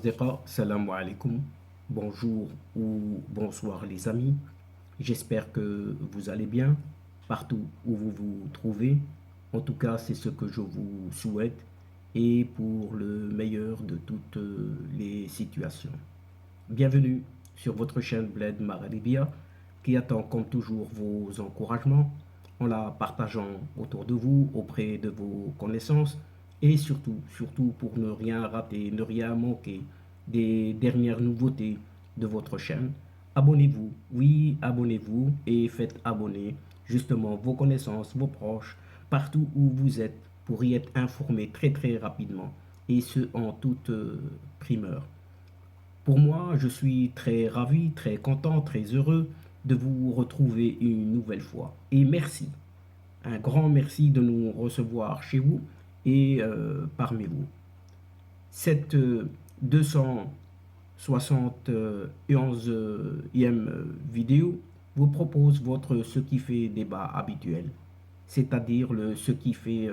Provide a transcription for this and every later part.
الأصدقاء السلام عليكم. Bonjour ou bonsoir les amis. J'espère que vous allez bien partout où vous vous trouvez. En tout cas, c'est ce que je vous souhaite et pour le meilleur de toutes les situations. Bienvenue sur votre chaîne Bled Maralibia qui attend comme toujours vos encouragements en la partageant autour de vous, auprès de vos connaissances et surtout pour ne rien rater, ne rien manquer des dernières nouveautés de votre chaîne. Abonnez-vous, oui, abonnez-vous et faites abonner justement vos connaissances, vos proches, partout où vous êtes pour y être informé très rapidement et ce en toute primeur. Pour moi, je suis très ravi, très content, très heureux de vous retrouver une nouvelle fois. Et merci, un grand merci de nous recevoir chez vous et parmi vous. Cette 271e vidéo vous propose votre ce qui fait débat habituel, c'est-à-dire ce qui fait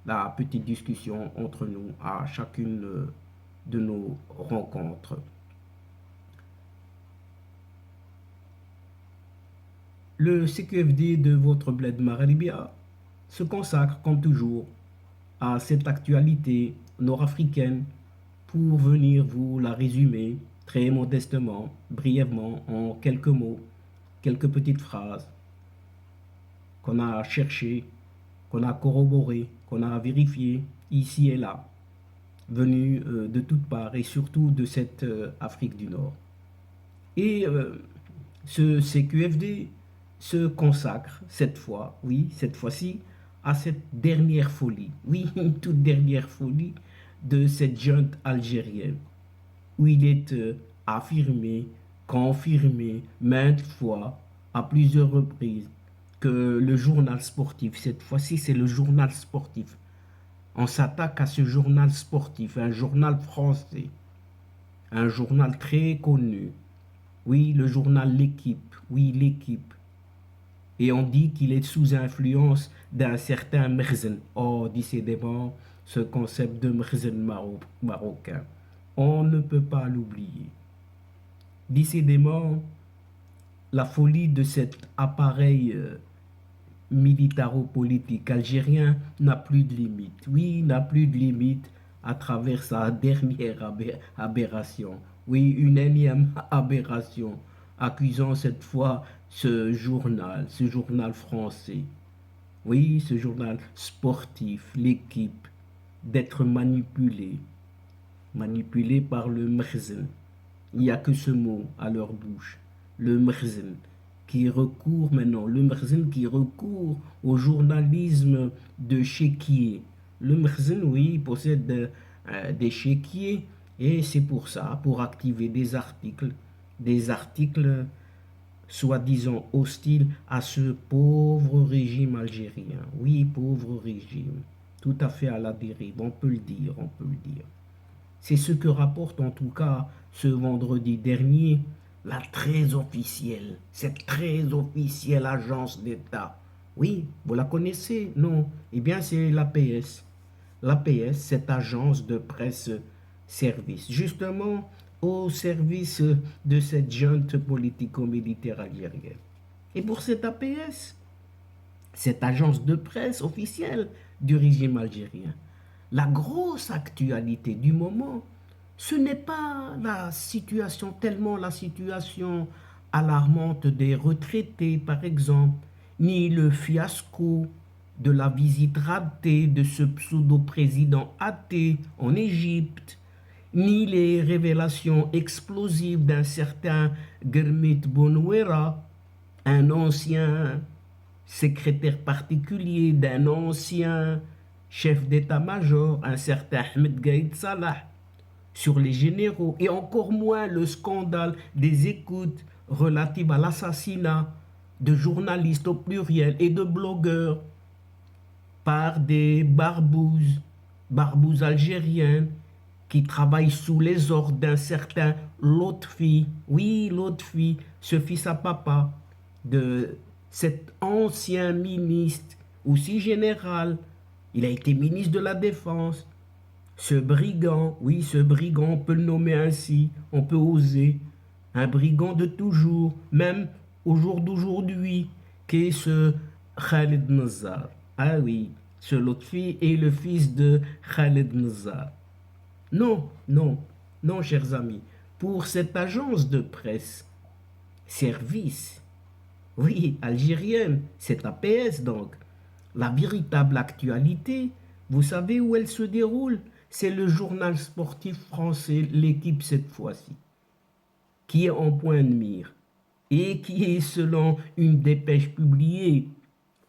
la petite discussion entre nous à chacune de nos rencontres. Le CQFD de votre Bled Maralibia se consacre comme toujours à cette actualité nord-africaine pour venir vous la résumer très modestement, brièvement, en quelques mots, quelques petites phrases qu'on a cherchées, qu'on a corroborées, qu'on a vérifiées ici et là, venues de toutes parts et surtout de cette Afrique du Nord. Et ce CQFD se consacre cette fois, oui, cette fois-ci, à cette dernière folie, oui, une toute dernière folie de cette junte algérienne, où il est affirmé, confirmé maintes fois, à plusieurs reprises, que le journal sportif, cette fois-ci c'est le journal sportif, on s'attaque à ce journal sportif, un journal français, un journal très connu, oui, le journal L'équipe, oui, L'équipe. Et on dit qu'il est sous influence d'un certain Merzen. Oh, décidément, ce concept de Merzen marocain. On ne peut pas l'oublier. Décidément, la folie de cet appareil militaro-politique algérien n'a plus de limite. Oui, n'a plus de limite à travers sa dernière aberration. Oui, une énième aberration, accusant cette fois ce journal français, oui, ce journal sportif, l'équipe, d'être manipulé par le Merzen. Il n'y a que ce mot à leur bouche, le Merzen, qui recourt maintenant, le Merzen qui recourt au journalisme de chéquier. Le Merzen, oui, il possède des chéquiers et c'est pour ça, pour activer des articles soi-disant hostiles à ce pauvre régime algérien. Oui, pauvre régime, tout à fait à la dérive, on peut le dire, on peut le dire. C'est ce que rapporte en tout cas ce vendredi dernier cette très officielle agence d'État. Oui, vous la connaissez? Non. Eh bien, c'est l'APS. L'APS, cette agence de presse service, justement au service de cette junte politico-militaire algérienne. Et pour cette APS, cette agence de presse officielle du régime algérien, la grosse actualité du moment, ce n'est pas tellement la situation alarmante des retraités, par exemple, ni le fiasco de la visite ratée de ce pseudo-président athée en Égypte, ni les révélations explosives d'un certain Germit Bonouera, un ancien secrétaire particulier d'un ancien chef d'état-major, un certain Ahmed Gaïd Salah, sur les généraux, et encore moins le scandale des écoutes relatives à l'assassinat de journalistes au pluriel et de blogueurs par des barbouzes algériens qui travaillent sous les ordres d'un certain Lotfi, oui, Lotfi, ce fils à papa de cet ancien ministre, aussi général, il a été ministre de la Défense, Ce brigand, oui, ce brigand, on peut le nommer ainsi, on peut oser, un brigand de toujours, même au jour d'aujourd'hui, qu'est ce Khaled Nazar. Ah oui, ce Lotfi est le fils de Khaled Nazar. Non, non, non, chers amis, pour cette agence de presse, service, oui, algérienne, c'est APS donc, la véritable actualité, vous savez où elle se déroule? C'est le journal sportif français, l'équipe cette fois-ci, qui est en point de mire et qui est, selon une dépêche publiée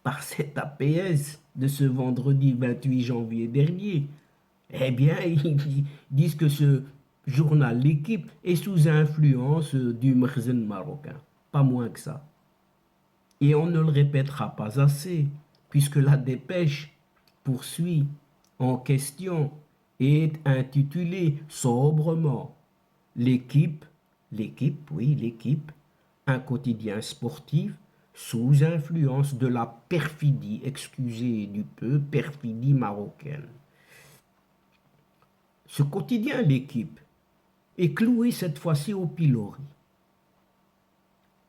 par cette APS de ce vendredi 28 janvier dernier, eh bien, ils disent que ce journal, l'équipe, est sous influence du Mrzen marocain. Pas moins que ça. Et on ne le répétera pas assez, puisque la dépêche poursuit en question est intitulée sobrement l'équipe, oui, l'équipe, un quotidien sportif sous influence de la perfidie, excusez du peu, perfidie marocaine. Ce quotidien, l'équipe, est cloué cette fois-ci au pilori.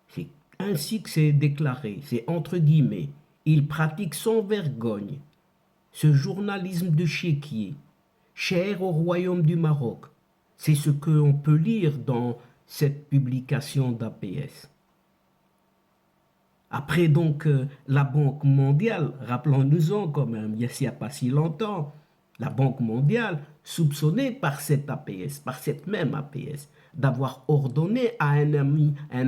C'est ainsi que c'est déclaré, c'est entre guillemets. Il pratique sans vergogne ce journalisme de chéquier, cher au royaume du Maroc. C'est ce qu'on peut lire dans cette publication d'APS. Après donc la Banque mondiale, rappelons-nous-en quand même, il n'y a pas si longtemps, la Banque mondiale, soupçonnée par cette APS, par cette même APS, d'avoir ordonné à un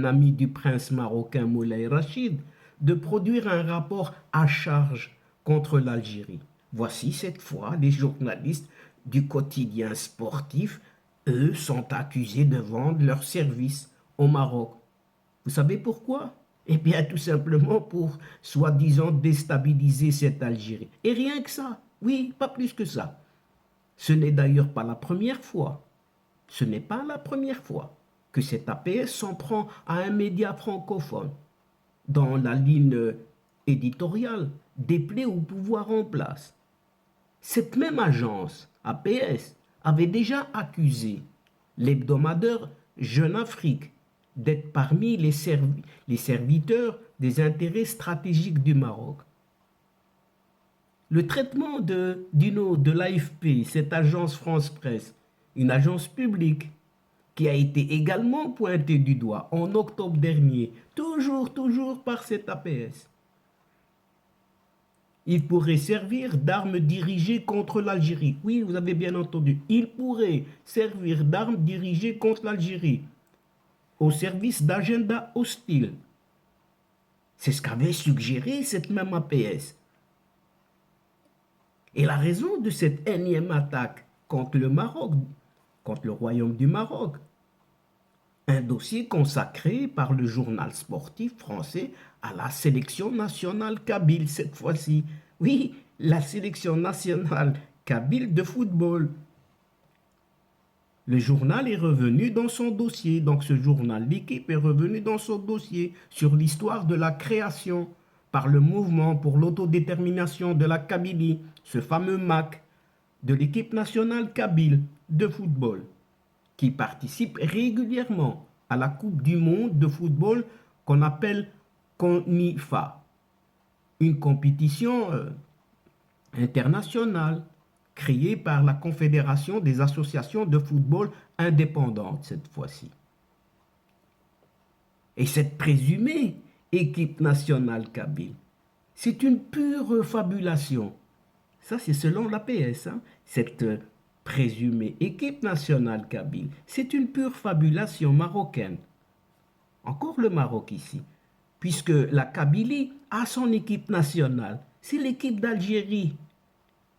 ami du prince marocain Moulay Rachid, de produire un rapport à charge contre l'Algérie. Voici cette fois les journalistes du quotidien sportif, eux, sont accusés de vendre leurs services au Maroc. Vous savez pourquoi? Eh bien, tout simplement pour, soi-disant, déstabiliser cette Algérie. Et rien que ça. Oui, pas plus que ça. Ce n'est d'ailleurs pas la première fois. Ce n'est pas la première fois que cette APS s'en prend à un média francophone. Dans la ligne éditoriale, déplaît au pouvoir en place. Cette même agence, APS, avait déjà accusé l'hebdomadaire Jeune Afrique d'être parmi les serviteurs des intérêts stratégiques du Maroc. Le traitement de l'AFP, cette agence France Presse, une agence publique qui a été également pointée du doigt en octobre dernier, toujours par cette APS. Il pourrait servir d'arme dirigée contre l'Algérie. Oui, vous avez bien entendu. Il pourrait servir d'arme dirigée contre l'Algérie au service d'agenda hostile. C'est ce qu'avait suggéré cette même APS. Et la raison de cette énième attaque contre le Maroc, contre le royaume du Maroc, un dossier consacré par le journal sportif français à la sélection nationale kabyle cette fois-ci. Oui, la sélection nationale kabyle de football. Le journal est revenu dans son dossier, donc ce journal, l'équipe est revenu dans son dossier sur l'histoire de la création par le mouvement pour l'autodétermination de la Kabylie, ce fameux MAC, de l'équipe nationale kabyle de football, qui participe régulièrement à la Coupe du monde de football qu'on appelle CONIFA, une compétition internationale créée par la Confédération des associations de football indépendantes cette fois-ci. Et cette présumée équipe nationale kabyle, c'est une pure fabulation. Ça, c'est selon l'APS, hein, cette présumée équipe nationale kabyle, c'est une pure fabulation marocaine. Encore le Maroc ici, puisque la Kabylie a son équipe nationale. C'est l'équipe d'Algérie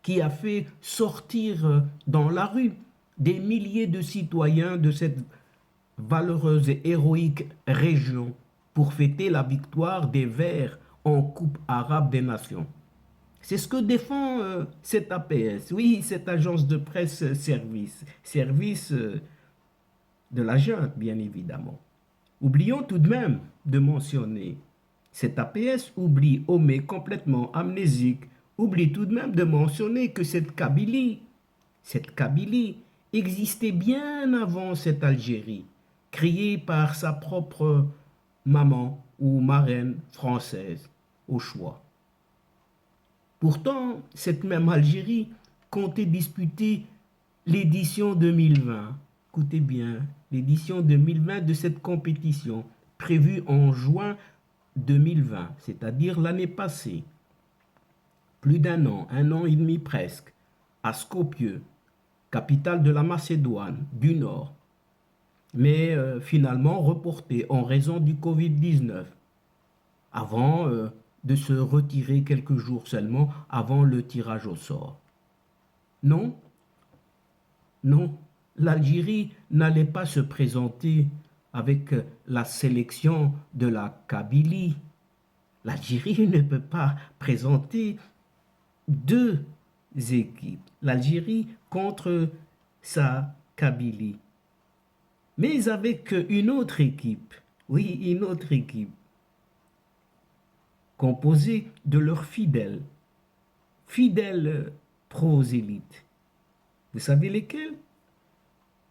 qui a fait sortir dans la rue des milliers de citoyens de cette valeureuse et héroïque région pour fêter la victoire des Verts en Coupe arabe des nations. C'est ce que défend cette APS, oui, cette agence de presse service de la junte, bien évidemment. Oublions tout de même de mentionner, cette APS omet complètement amnésique, oublie tout de même de mentionner que cette Kabylie Cette Kabylie existait bien avant cette Algérie, créée par sa propre maman ou marraine française, au choix. Pourtant, cette même Algérie comptait disputer l'édition 2020. Écoutez bien, l'édition 2020 de cette compétition, prévue en juin 2020, c'est-à-dire l'année passée. Plus un an et demi presque, à Skopje, capitale de la Macédoine du Nord, mais finalement reportée en raison du Covid-19, avant de se retirer quelques jours seulement avant le tirage au sort. Non, non, l'Algérie n'allait pas se présenter avec la sélection de la Kabylie. L'Algérie ne peut pas présenter deux équipes, l'Algérie contre sa Kabylie, mais avec une autre équipe, oui, une autre équipe, composée de leurs fidèles prosélytes. Vous savez lesquels?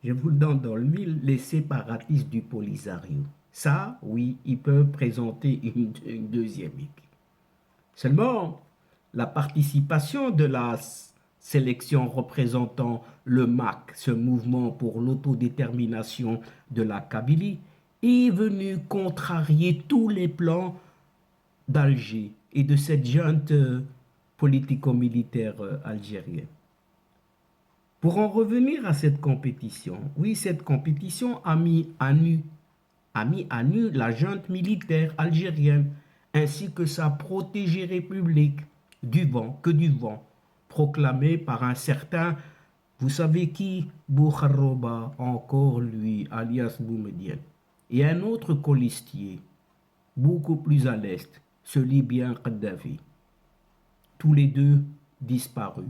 Je vous le donne dans le mille, les séparatistes du Polisario. Ça, oui, ils peuvent présenter une deuxième équipe. Seulement, la participation de la sélection représentant le MAC, ce mouvement pour l'autodétermination de la Kabylie, est venue contrarier tous les plans d'Alger et de cette junte politico-militaire algérienne. Pour en revenir à cette compétition, oui, cette compétition a mis à nu la junte militaire algérienne ainsi que sa protégée république du vent, proclamée par un certain, vous savez qui, Bouharoba, encore lui, alias Boumedienne, et un autre colistier, beaucoup plus à l'est, ce Libyen Kadhafi, tous les deux disparus.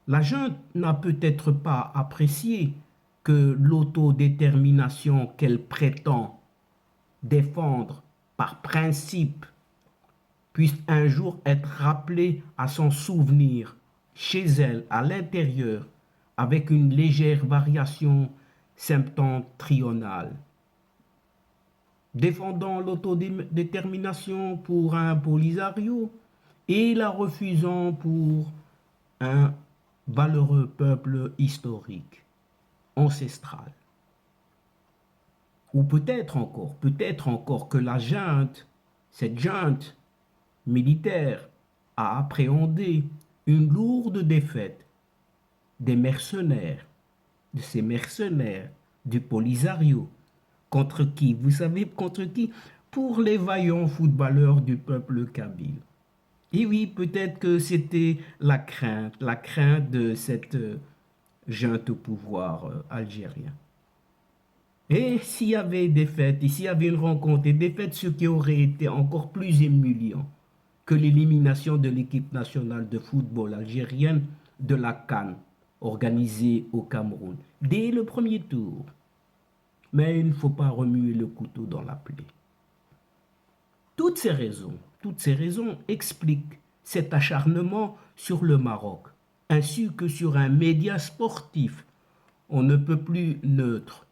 La junte n'a peut-être pas apprécié que l'autodétermination qu'elle prétend défendre par principe puisse un jour être rappelée à son souvenir chez elle à l'intérieur avec une légère variation septentrionale. Défendant l'autodétermination pour un Polisario et la refusant pour un valeureux peuple historique, ancestral. Ou peut-être encore que la junte, cette junte militaire, a appréhendé une lourde défaite des mercenaires, de ces mercenaires du Polisario, contre qui, vous savez contre qui? Pour les vaillants footballeurs du peuple kabyle. Et oui, peut-être que c'était la crainte de cette junte au pouvoir algérien. Et s'il y avait des fêtes, et s'il y avait une rencontre et des fêtes, ce qui aurait été encore plus humiliant que l'élimination de l'équipe nationale de football algérienne de la CAN, organisée au Cameroun, dès le premier tour. Mais il ne faut pas remuer le couteau dans la plaie. Toutes ces raisons expliquent cet acharnement sur le Maroc, ainsi que sur un média sportif. On ne peut plus neutre.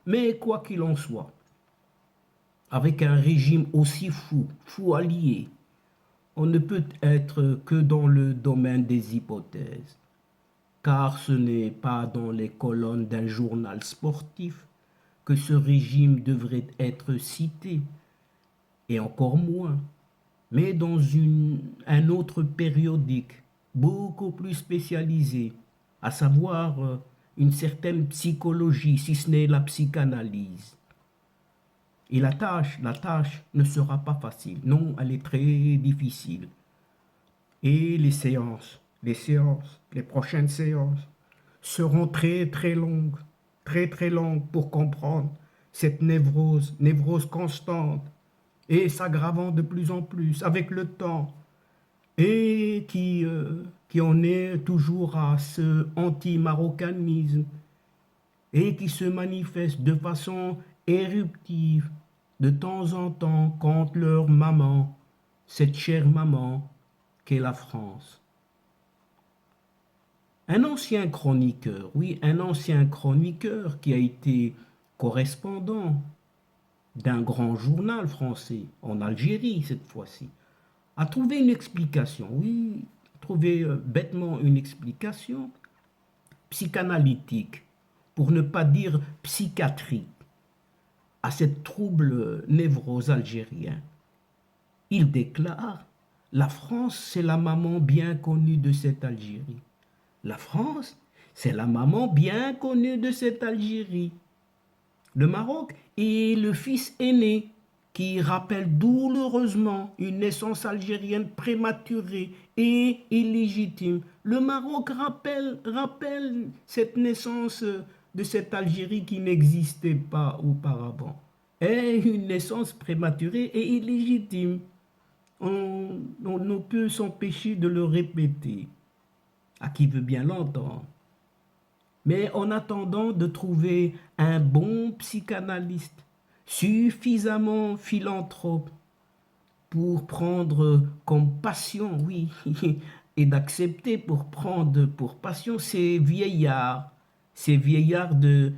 Mais quoi qu'il en soit, avec un régime aussi fou allié, on ne peut être que dans le domaine des hypothèses, car ce n'est pas dans les colonnes d'un journal sportif que ce régime devrait être cité, et encore moins, mais dans un autre périodique beaucoup plus spécialisé, à savoir une certaine psychologie, si ce n'est la psychanalyse. Et la tâche ne sera pas facile. Non, elle est très difficile. Et les prochaines séances seront très longues, très longues pour comprendre cette névrose constante et s'aggravant de plus en plus avec le temps et qui en est toujours à ce anti-marocanisme et qui se manifeste de façon éruptive de temps en temps contre leur maman, cette chère maman qu'est la France. Un ancien chroniqueur, oui, un ancien chroniqueur qui a été correspondant d'un grand journal français, en Algérie cette fois-ci, a trouvé une explication, oui, trouvé bêtement une explication psychanalytique, pour ne pas dire psychiatrique, à cette trouble névrose algérien. Il déclare: la France, c'est la maman bien connue de cette Algérie. La France, c'est la maman bien connue de cette Algérie. Le Maroc est le fils aîné qui rappelle douloureusement une naissance algérienne prématurée et illégitime. Le Maroc rappelle cette naissance de cette Algérie qui n'existait pas auparavant. Et une naissance prématurée et illégitime. On ne peut s'empêcher de le répéter à qui veut bien l'entendre. Mais en attendant de trouver un bon psychanalyste suffisamment philanthrope pour prendre comme passion, oui, et d'accepter pour prendre pour passion ces vieillards de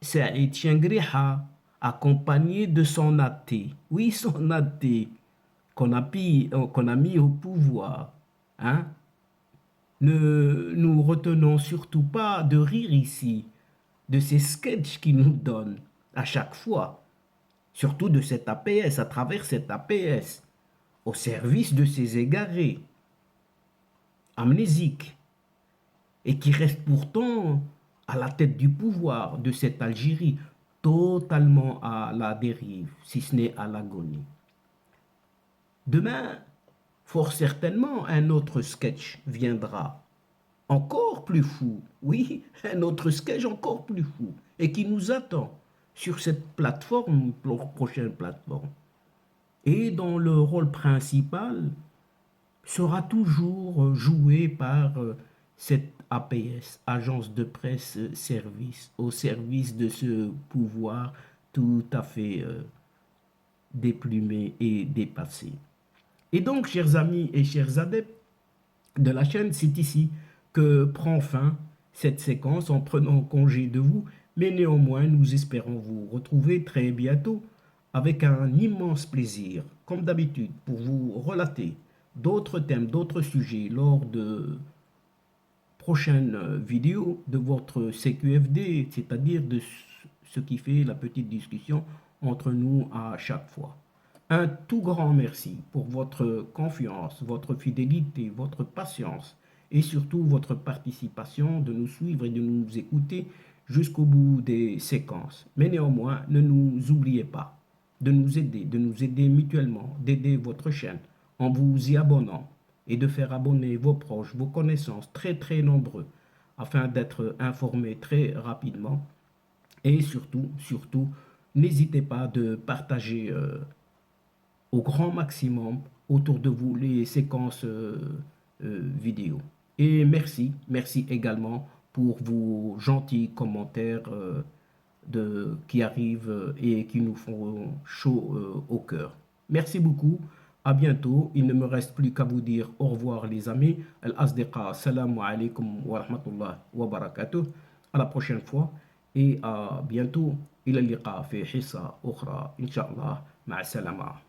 Saïd Chengriha, accompagnés de son athée, oui, son athée, qu'on a mis au pouvoir, hein. Ne nous retenons surtout pas de rire ici, de ces sketchs qu'ils nous donnent à chaque fois, surtout de cet APS, à travers cet APS, au service de ces égarés, amnésiques, et qui restent pourtant à la tête du pouvoir de cette Algérie, totalement à la dérive, si ce n'est à l'agonie. Demain, fort certainement, un autre sketch viendra, encore plus fou, oui, un autre sketch encore plus fou, et qui nous attend sur cette plateforme, prochaine plateforme. Et dont le rôle principal sera toujours joué par cette APS, Agence de presse service, au service de ce pouvoir tout à fait déplumé et dépassé. Et donc, chers amis et chers adeptes de la chaîne, c'est ici que prend fin cette séquence en prenant congé de vous, mais néanmoins, nous espérons vous retrouver très bientôt avec un immense plaisir, comme d'habitude, pour vous relater d'autres thèmes, d'autres sujets lors de prochaines vidéos de votre CQFD, c'est-à-dire de ce qui fait la petite discussion entre nous à chaque fois. Un tout grand merci pour votre confiance, votre fidélité, votre patience et surtout votre participation de nous suivre et de nous écouter jusqu'au bout des séquences. Mais néanmoins, ne nous oubliez pas de nous aider mutuellement, d'aider votre chaîne en vous y abonnant et de faire abonner vos proches, vos connaissances très nombreux afin d'être informés très rapidement. Et surtout, n'hésitez pas de partager au grand maximum autour de vous les séquences vidéo. Et merci également pour vos gentils commentaires qui arrivent et qui nous font chaud au cœur. Merci beaucoup, à bientôt. Il ne me reste plus qu'à vous dire au revoir les amis. Al-Asdiqa, salamu alaikum wa rahmatullah wa barakatuh. À la prochaine fois et à bientôt. إلى اللقاء في حصة أخرى إن شاء الله. مع السلامة.